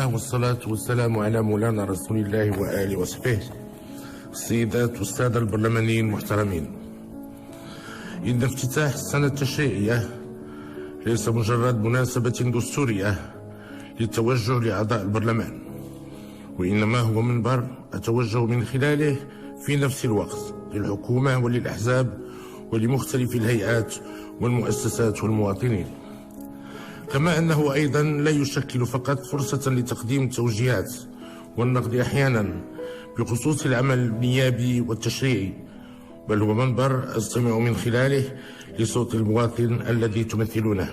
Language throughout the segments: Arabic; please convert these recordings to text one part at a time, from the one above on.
الله والصلاة والسلام على مولانا رسول الله وآله وصحبه. السيدات والسادة البرلمانيين المحترمين، إن افتتاح السنة التشريعية ليس مجرد مناسبة دستورية للتوجه لأعضاء البرلمان، وإنما هو منبر أتوجه من خلاله في نفس الوقت للحكومة وللأحزاب ولمختلف الهيئات والمؤسسات والمواطنين، كما أنه أيضا لا يشكل فقط فرصة لتقديم التوجيهات والنقد أحيانا بخصوص العمل النيابي والتشريعي، بل هو منبر أستمع من خلاله لصوت المواطن الذي تمثلونه.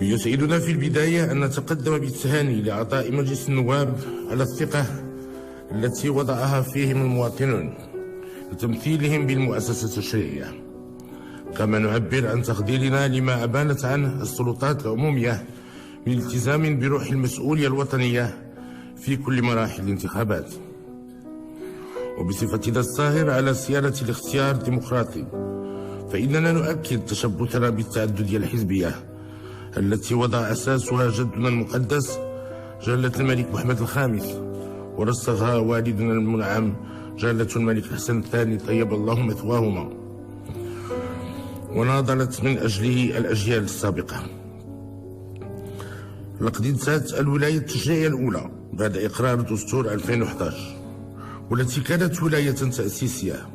ويسعدنا في البداية أن نتقدم بالتهاني لأعضاء مجلس النواب على الثقة التي وضعها فيهم المواطنون لتمثيلهم بالمؤسسة التشريعية، كما نعبر عن تقديرنا لما أبانت عنه السلطات العمومية من التزام بروح المسؤولية الوطنية في كل مراحل الانتخابات. وبصفتنا الساهر على سيارة الاختيار الديمقراطي، فإننا نؤكد تشبثنا بالتعددية الحزبية التي وضع أساسها جدنا المقدس جلالة الملك محمد الخامس، ورسخها والدنا المنعم جلالة الملك حسن الثاني طيب الله مثواهما، وناضلت من أجله الأجيال السابقة. لقد انتهت الولاية التشريعية الأولى بعد إقرار دستور 2011، والتي كانت ولاية تأسيسية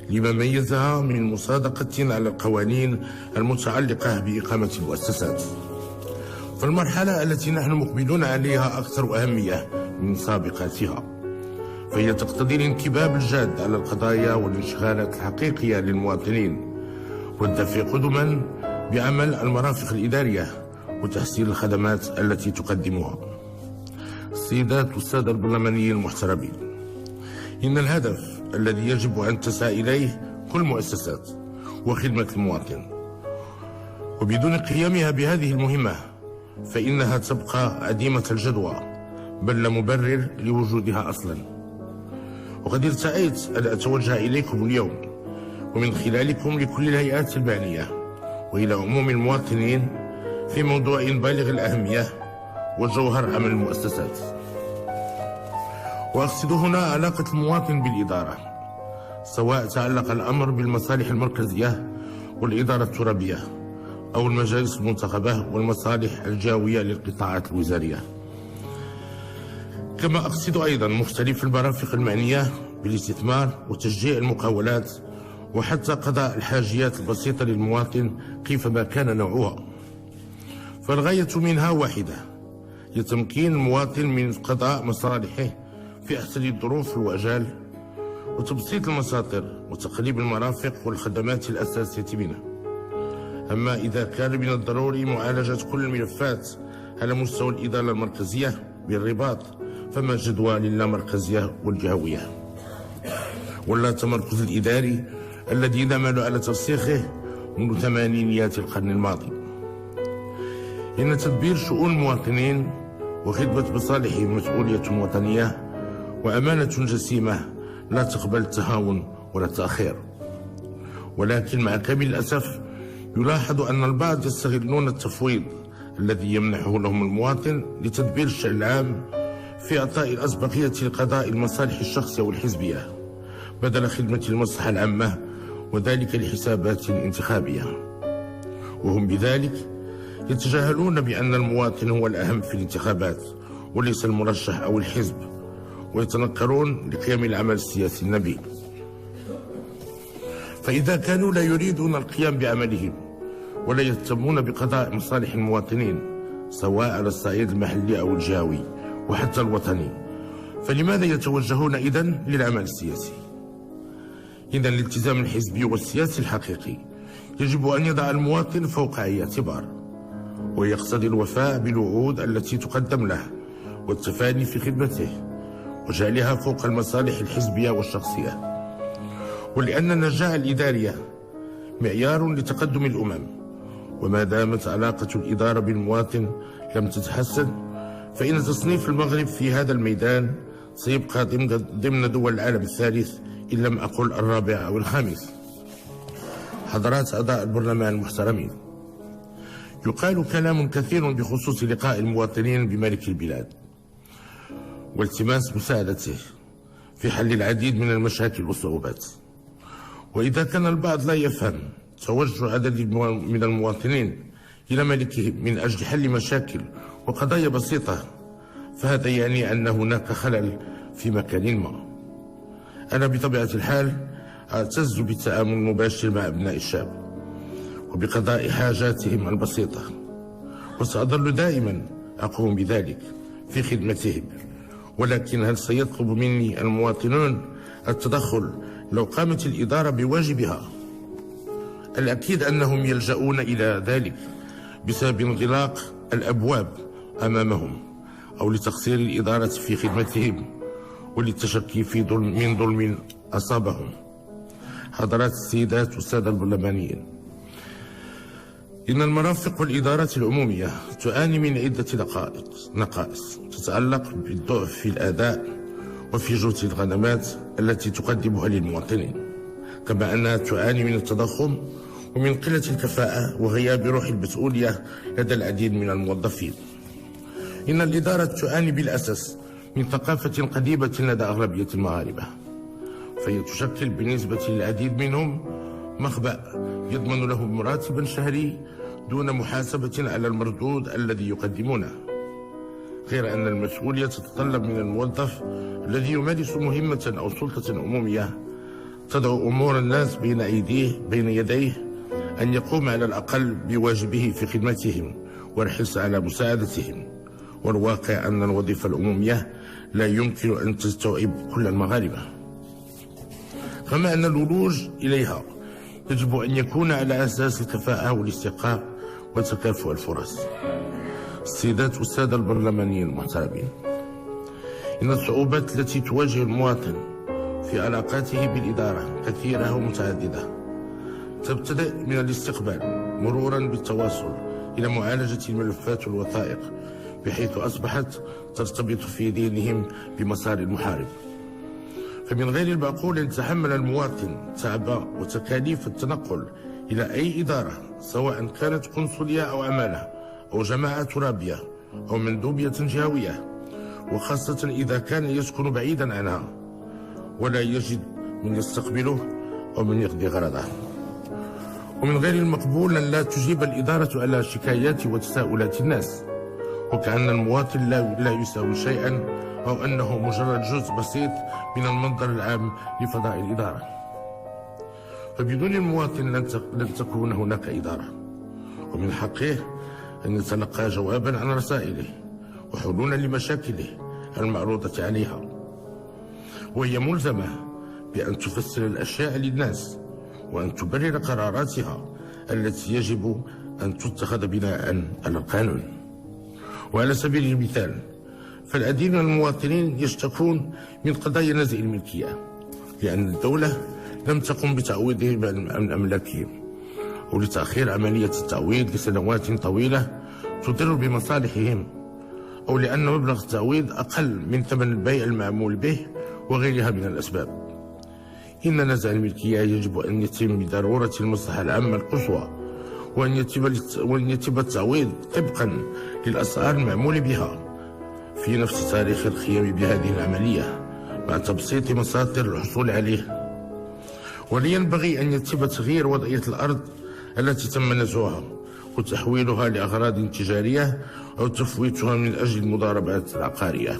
لما ميزها من مصادقة على القوانين المتعلقة بإقامة المؤسسات. فالمرحلة التي نحن مقبلون عليها أكثر أهمية من سابقاتها، فهي تقتضي الانكباب الجاد على القضايا والانشغالات الحقيقية للمواطنين، والدفع قدما بعمل المرافق الإدارية وتحسين الخدمات التي تقدمها. السيدات والسادة البرلمانيين المحترمين، إن الهدف الذي يجب أن تسعى إليه كل مؤسسات هو خدمة المواطن، وبدون قيامها بهذه المهمة فإنها تبقى عديمة الجدوى، بل لا مبرر لوجودها أصلا. وقد ارتأيت أن أتوجه إليكم اليوم ومن خلالكم لكل الهيئات المعنية وإلى عموم المواطنين في موضوع بالغ الأهمية وجوهر عمل المؤسسات. وأقصد هنا علاقة المواطن بالإدارة، سواء تعلق الأمر بالمصالح المركزية والإدارة الترابية أو المجالس المنتخبة والمصالح الجاوية للقطاعات الوزارية. كما أقصد أيضا مختلف المرافق المعنية بالاستثمار وتشجيع المقاولات وحتى قضاء الحاجيات البسيطة للمواطن كيفما كان نوعها، فالغاية منها واحدة، هي تمكين المواطن من قضاء مصالحه في أحسن الظروف والوأجال، وتبسيط المساطر وتقريب المرافق والخدمات الأساسية منها. أما إذا كان من الضروري معالجة كل الملفات على مستوى الإدارة المركزية بالرباط، فما جدوى اللامركزية والجهوية ولا التمركز الإداري الذي نعمل على ترسيخه منذ ثمانينيات القرن الماضي. إن تدبير شؤون المواطنين وخدمة مصالحهم مسؤولية وطنية وأمانة جسيمة لا تقبل التهاون ولا التأخير. ولكن مع كامل الأسف يلاحظ أن البعض يستغلون التفويض الذي يمنحه لهم المواطن لتدبير الشأن العام في إعطاء الأسبقية لقضاء المصالح الشخصية والحزبية بدل خدمة المصلحة العامة، وذلك لحسابات انتخابية، وهم بذلك يتجاهلون بأن المواطن هو الأهم في الانتخابات وليس المرشح أو الحزب، ويتنكرون لقيام العمل السياسي النبيل. فإذا كانوا لا يريدون القيام بعملهم ولا يهتمون بقضاء مصالح المواطنين سواء على الصعيد المحلي أو الجهوي وحتى الوطني، فلماذا يتوجهون إذن للعمل السياسي؟ إذن الالتزام الحزبي والسياسي الحقيقي يجب أن يضع المواطن فوق أي اعتبار، ويقتضي الوفاء بالوعود التي تقدم له والتفاني في خدمته وجعلها فوق المصالح الحزبية والشخصية. ولأن النجاعة الإدارية معيار لتقدم الأمم، وما دامت علاقة الإدارة بالمواطن لم تتحسن فإن تصنيف المغرب في هذا الميدان سيبقى ضمن دول العالم الثالث إن لم أقل الرابع أو الخامس. حضرات أعضاء البرلمان المحترمين، يقال كلام كثير بخصوص لقاء المواطنين بملك البلاد والتماس مساعدته في حل العديد من المشاكل والصعوبات. وإذا كان البعض لا يفهم توجه عدد من المواطنين إلى ملكهم من أجل حل مشاكل وقضايا بسيطة، فهذا يعني أن هناك خلل في مكان ما. أنا بطبيعة الحال أعتز بالتعامل المباشر مع أبناء الشعب وبقضاء حاجاتهم البسيطة، وسأظل دائما أقوم بذلك في خدمتهم. ولكن هل سيطلب مني المواطنون التدخل لو قامت الإدارة بواجبها؟ الأكيد أنهم يلجؤون إلى ذلك بسبب انغلاق الأبواب أمامهم، أو لتقصير الإدارة في خدمتهم وللتشكي في من ظلم أصابهم. حضرات السيدات والسادة البرلمانيين، إن المرافق والإدارات العمومية تعاني من عدة نقائص تتعلق بالضعف في الأداء وفي جودة الخدمات التي تقدمها للمواطنين، كما أنها تعاني من التضخم ومن قلة الكفاءة وغياب روح المسؤولية لدى العديد من الموظفين. إن الإدارة تعاني بالأساس من ثقافة قديمة لدى أغلبية المغاربة، فهي تشكل بالنسبة للعديد منهم مخبأ يضمن لهم راتبا شهري دون محاسبة على المردود الذي يقدمونه، غير أن المسؤولية تتطلب من الموظف الذي يمارس مهمة أو سلطة عمومية تضع أمور الناس بين يديه أن يقوم على الأقل بواجبه في خدمتهم والحرص على مساعدتهم. والواقع أن الوظيفة العمومية لا يمكن أن تستوعب كل المغاربة، كما أن الولوج إليها يجب أن يكون على أساس الكفاءة والاستحقاق وتكافؤ الفرص. السيدات والسادة البرلمانيين المحترمين، إن الصعوبات التي تواجه المواطن في علاقاته بالإدارة كثيرة ومتعددة، تبتدأ من الاستقبال مرورا بالتواصل إلى معالجة الملفات والوثائق، بحيث أصبحت ترتبط في ذهنهم بمسار المحارب. فمن غير المعقول أن يتحمل المواطن تعب وتكاليف التنقل إلى أي إدارة، سواء كانت قنصلية أو عمالة أو جماعة ترابية أو مندوبية جهوية، وخاصة إذا كان يسكن بعيدا عنها ولا يجد من يستقبله أو من يقضي غرضه. ومن غير المقبول أن لا تجيب الإدارة على شكايات وتساؤلات الناس، وكأن المواطن لا يساوي شيئا، أو أنه مجرد جزء بسيط من المنظر العام لفضاء الإدارة. فبدون المواطن لن تكون هناك إدارة، ومن حقه أن يتلقى جوابا عن رسائله وحلولا لمشاكله المعروضة عليها، وهي ملزمة بأن تفسر الأشياء للناس وأن تبرر قراراتها التي يجب أن تتخذ بناء على القانون. وعلى سبيل المثال، فالعديد من المواطنين يشتكون من قضايا نزع الملكية، لأن الدولة لم تقم بتعويضهم عن أملاكهم، أو لتأخير عملية التعويض لسنوات طويلة تضر بمصالحهم، أو لأن مبلغ التعويض أقل من ثمن البيع المعمول به، وغيرها من الأسباب. إن نزع الملكية يجب أن يتم بضرورة المصلحة العامة القصوى، وأن يتم التعويض طبقا للأسعار المعمول بها في نفس تاريخ القيام بهذه العملية، مع تبسيط مصادر الحصول عليه. ولينبغي أن يتم تغيير وضعية الأرض التي تم نزعها وتحويلها لأغراض تجارية أو تفويتها من أجل المضاربات العقارية.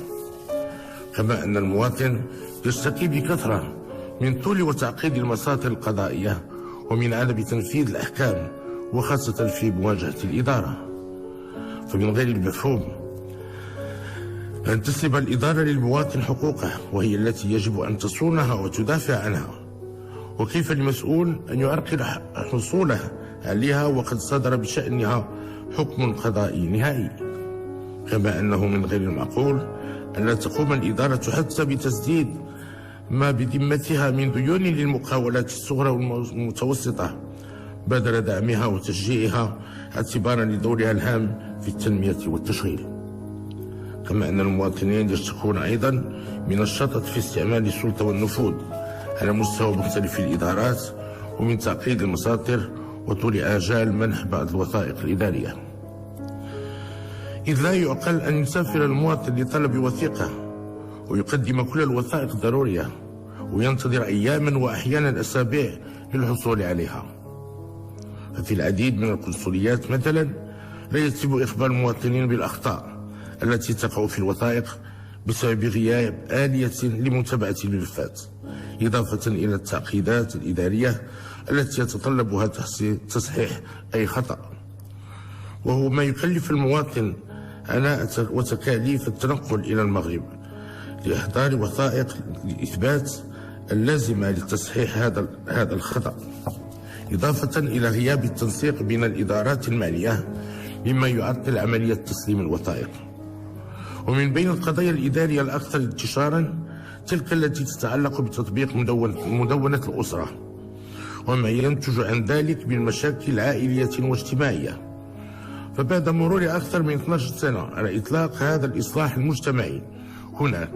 كما أن المواطن يشتكي بكثرة من طول وتعقيد المساطر القضائية ومن عدم تنفيذ الأحكام، وخاصة في مواجهة الإدارة. فمن غير المفهوم أن تسلب الإدارة للمواطن حقوقه، وهي التي يجب أن تصونها وتدافع عنها، وكيف المسؤول أن يعرقل حصوله عليها وقد صدر بشأنها حكم قضائي نهائي. كما أنه من غير المعقول أن لا تقوم الإدارة حتى بتسديد ما بذمتها من ديون للمقاولات الصغرى والمتوسطة، بدل دعمها وتشجيعها اعتبارا لدورها الهام في التنمية والتشغيل. كما أن المواطنين يشتكون أيضا من الشطط في استعمال السلطة والنفوذ على مستوى مختلف الإدارات، ومن تعقيد المساطر وطول آجال منح بعض الوثائق الإدارية. إذ لا يعقل أن يسافر المواطن لطلب وثيقة ويقدم كل الوثائق الضرورية وينتظر أياما وأحيانا أسابيع للحصول عليها. ففي العديد من القنصليات مثلا لا يتم إخبار المواطنين بالأخطاء التي تقع في الوثائق بسبب غياب آلية لمتابعة الملفات، إضافة إلى التعقيدات الإدارية التي يتطلبها تصحيح أي خطأ، وهو ما يكلف المواطن عناء وتكاليف التنقل إلى المغرب لإحضار وثائق الإثبات اللازمة لتصحيح هذا الخطأ، إضافة إلى غياب التنسيق بين الإدارات المعنية مما يعطل عملية تسليم الوثائق. ومن بين القضايا الإدارية الأكثر انتشارا تلك التي تتعلق بتطبيق مدونة الأسرة وما ينتج عن ذلك من مشاكل عائلية واجتماعية. فبعد مرور أكثر من 12 سنة على إطلاق هذا الإصلاح المجتمعي، هناك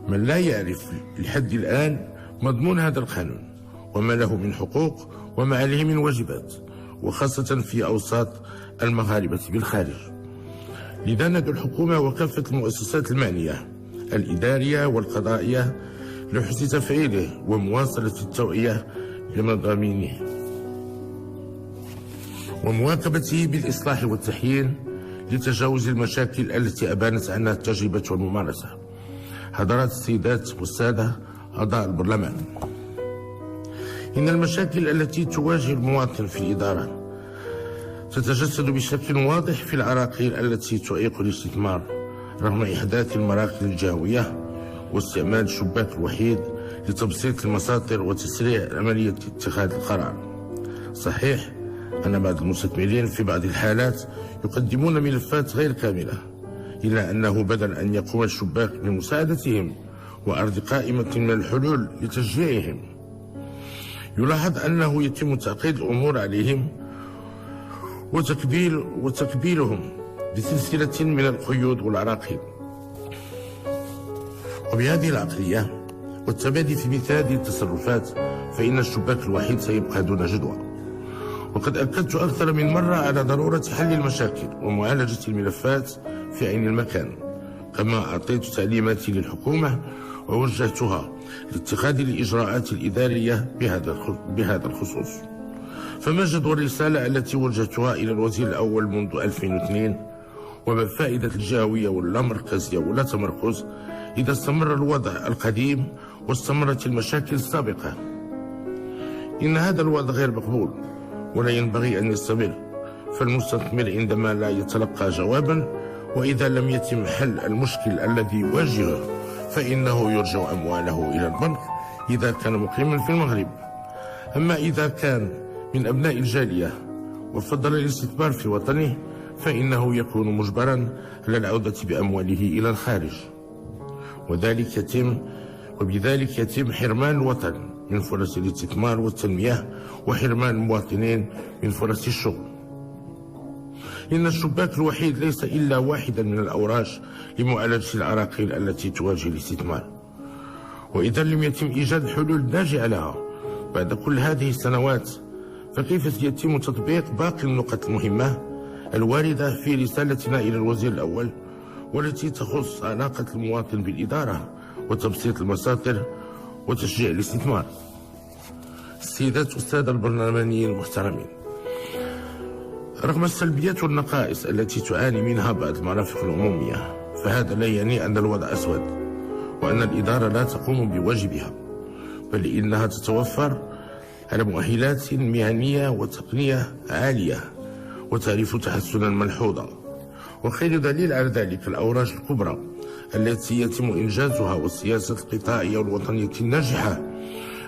من لا يعرف لحد الآن مضمون هذا القانون وما له من حقوق وما عليه من واجبات، وخاصة في أوساط المغاربة بالخارج. لذا ندعو الحكومة وكافة المؤسسات المعنية الإدارية والقضائية لحسن تفعيله ومواصلة التوعية لمضامينه ومواكبته بالإصلاح والتحيين لتجاوز المشاكل التي أبانت عنها التجربة والممارسة. حضرات السيدات والسادة أعضاء البرلمان، إن المشاكل التي تواجه المواطن في الإدارة تتجسد بشكل واضح في العراقيل التي تعيق الاستثمار رغم إحداث المراكز الجهوية واستعمال الشباك الوحيد لتبسيط المساطر وتسريع عملية اتخاذ القرار. صحيح أن بعض المستثمرين في بعض الحالات يقدمون ملفات غير كاملة، إلا أنه بدل أن يقوم الشباك بمساعدتهم وعرض قائمة من الحلول لتشجيعهم، يلاحظ أنه يتم تعقيد الأمور عليهم وتكبيلهم بسلسلة من القيود والعراقيل. وبهذه العقلية والتبادي في مثل هذه التصرفات فإن الشباك الوحيد سيبقى دون جدوى. وقد أكدت أكثر من مرة على ضرورة حل المشاكل ومعالجة الملفات في عين المكان، كما أعطيت تعليماتي للحكومة ووجهتها لاتخاذ الإجراءات الإدارية بهذا الخصوص. فما جدوى الرسالة التي وجهتها إلى الوزير الأول منذ 2002؟ وما فائدة الجهوية واللامركزية ولا تمركز إذا استمر الوضع القديم واستمرت المشاكل السابقة؟ إن هذا الوضع غير مقبول ولا ينبغي أن يستمر. فالمستثمر عندما لا يتلقى جوابا وإذا لم يتم حل المشكل الذي يواجهه فإنه يرجع أمواله إلى البنك إذا كان مقيما في المغرب. أما إذا كان من أبناء الجالية وفضل الاستثمار في وطنه فإنه يكون مجبرا على العودة بأمواله إلى الخارج، وبذلك يتم حرمان الوطن من فرص الاستثمار والتنمية وحرمان المواطنين من فرص الشغل. إن الشباك الوحيد ليس إلا واحدا من الأوراش لمعالجة العراقيل التي تواجه الاستثمار، وإذا لم يتم إيجاد حلول ناجعة لها بعد كل هذه السنوات فكيف يتم تطبيق باقي النقط المهمة الواردة في رسالتنا إلى الوزير الأول والتي تخص علاقة المواطن بالإدارة وتبسيط المساطر وتشجيع الاستثمار؟ السيدات والسادة البرلمانيين المحترمين، رغم السلبيات والنقائص التي تعاني منها بعض المرافق العمومية فهذا لا يعني أن الوضع أسود وأن الإدارة لا تقوم بواجبها، بل إنها تتوفر على مؤهلات مهنية وتقنية عالية وتعرف تحسنا ملحوظا. وخير دليل على ذلك الأوراش الكبرى التي يتم إنجازها والسياسة القطاعية والوطنية الناجحة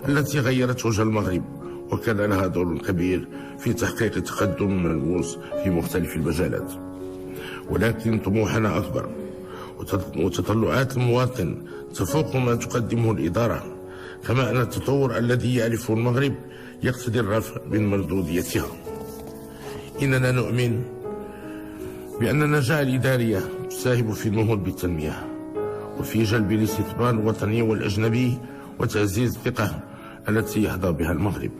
التي غيرت وجه المغرب وكان لها دور كبير في تحقيق تقدم ملموس في مختلف المجالات. ولكن طموحنا أكبر وتطلعات المواطن تفوق ما تقدمه الإدارة، كما أن التطور الذي يعرفه المغرب يقتضي الرفع من مردوديتها. إننا نؤمن بأن النجاح الإدارية تساهم في النهوض بالتنمية وفي جلب الاستثمار الوطني والأجنبي وتعزيز الثقة التي يحظى بها المغرب.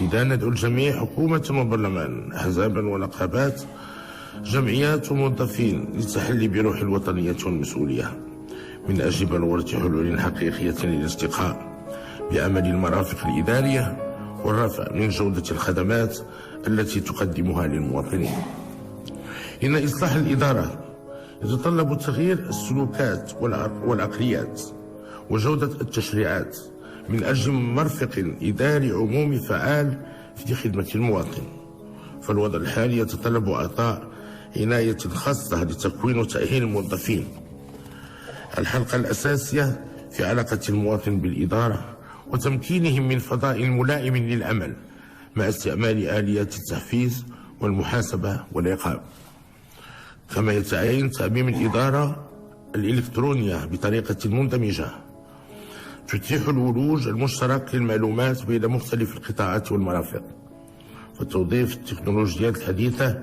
لذا ندعو الجميع حكومة وبرلمان أحزابا ونقابات جمعيات وموظفين للتحلي بروح الوطنية والمسؤولية من أجل بلورة حلول حقيقية للارتقاء بأمل المرافق الإدارية والرفع من جودة الخدمات التي تقدمها للمواطنين. إن إصلاح الإدارة يتطلب تغيير السلوكات والعقليات وجودة التشريعات من أجل مرفق إداري عمومي فعال في خدمة المواطن. فالوضع الحالي يتطلب إعطاء عناية خاصة لتكوين وتأهيل الموظفين. الحلقة الأساسية في علاقة المواطن بالإدارة وتمكينهم من فضاء ملائم للعمل مع استعمال آليات التحفيز والمحاسبة والعقاب. كما يتعين تعميم الإدارة الإلكترونية بطريقة مندمجة تتيح الولوج المشترك للمعلومات بين مختلف القطاعات والمرافق. فتوظيف التكنولوجيات الحديثة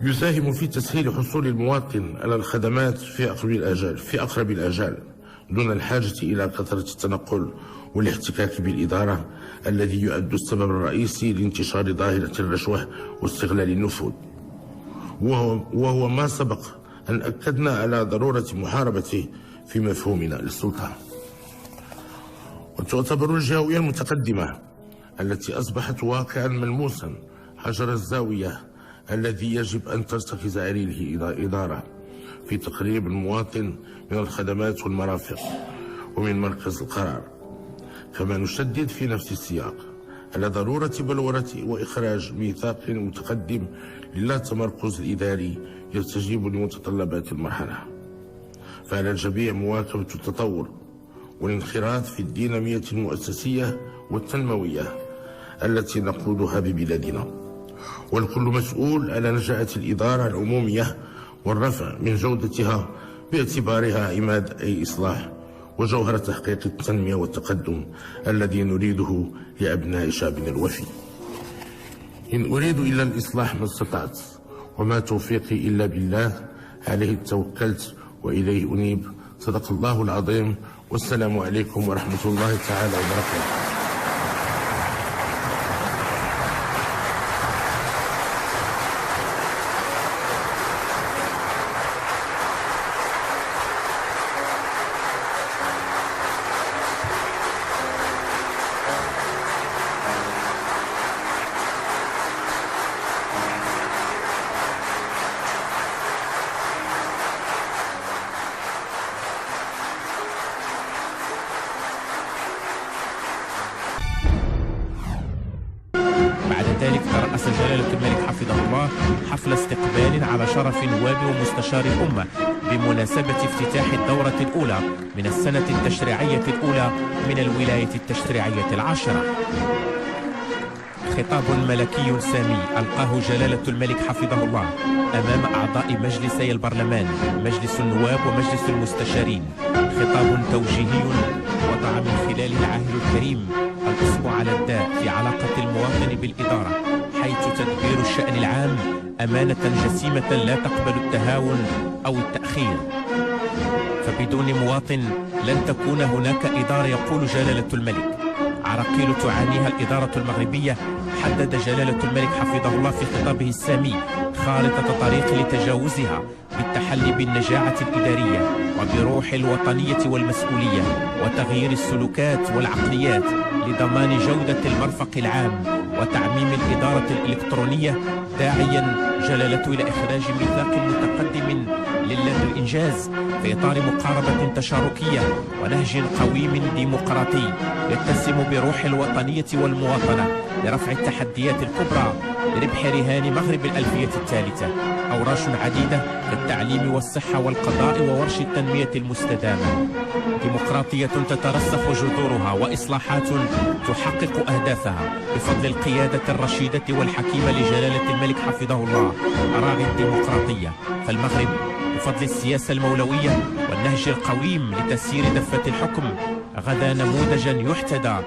يساهم في تسهيل حصول المواطن على الخدمات في أقرب الآجال دون الحاجة إلى كثرة التنقل والاحتكاك بالإدارة الذي يؤد السبب الرئيسي لانتشار ظاهرة الرشوة واستغلال النفوذ، وهو ما سبق أن أكدنا على ضرورة محاربته في مفهومنا للسلطة. وتعتبر الجهوية المتقدمة التي أصبحت واقعا ملموسا حجر الزاوية الذي يجب أن ترتكز عليه الإدارة في تقريب المواطن من الخدمات والمرافق ومن مركز القرار. كما نشدد في نفس السياق على ضرورة بلورة وإخراج ميثاق متقدم للا تمركز الإداري يستجيب لمتطلبات المرحلة. فعلى الجميع مواكبة التطور والانخراط في الدينامية المؤسسية والتنموية التي نقودها ببلادنا، والكل مسؤول على نجاعة الإدارة العمومية والرفع من جودتها باعتبارها عماد أي إصلاح وجوهر تحقيق التنمية والتقدم الذي نريده لأبناء شعبنا الوفي. إن أريد إلا الإصلاح ما استطعت وما توفيقي إلا بالله، عليه توكلت وإليه أنيب. صدق الله العظيم، والسلام عليكم ورحمة الله تعالى وبركاته. بعد ذلك ترأس جلالة الملك حفظه الله حفل استقبال على شرف نواب ومستشار الأمة بمناسبة افتتاح الدورة الأولى من السنة التشريعية الأولى من الولاية التشريعية العاشرة. خطاب ملكي سامي ألقاه جلالة الملك حفظه الله أمام أعضاء مجلسي البرلمان، مجلس النواب ومجلس المستشارين. خطاب توجيهي وضع من خلاله العاهل الكريم الأصبع على الداء في علاقة المواطن بالإدارة، حيث تدبير الشأن العام أمانة جسيمة لا تقبل التهاون أو التأخير. فبدون مواطن لن تكون هناك إدارة، يقول جلالة الملك. عراقيل تعانيها الإدارة المغربية. حدد جلالة الملك حفظه الله في خطابه السامي خارطة طريق لتجاوزها بالتحلي بالنجاعة الإدارية وبروح الوطنية والمسؤولية وتغيير السلوكات والعقليات لضمان جودة المرفق العام وتعميم الإدارة الإلكترونية، داعيا جلالته إلى إخراج ميثاق متقدم للإنجاز في إطار مقاربة تشاركية ونهج قويم ديمقراطي يتسم بروح الوطنية والمواطنة لرفع التحديات الكبرى لربح رهان مغرب الألفية الثالثة. أوراش عديدة كالتعليم والصحة والقضاء وورش التنمية المستدامة. ديمقراطية تترسخ جذورها وإصلاحات تحقق أهدافها بفضل القيادة الرشيدة والحكيمة لجلالة الملك حفظه الله أراغي الديمقراطية. فالمغرب بفضل السياسة المولوية والنهج القويم لتسيير دفة الحكم غدا نموذجا يحتذى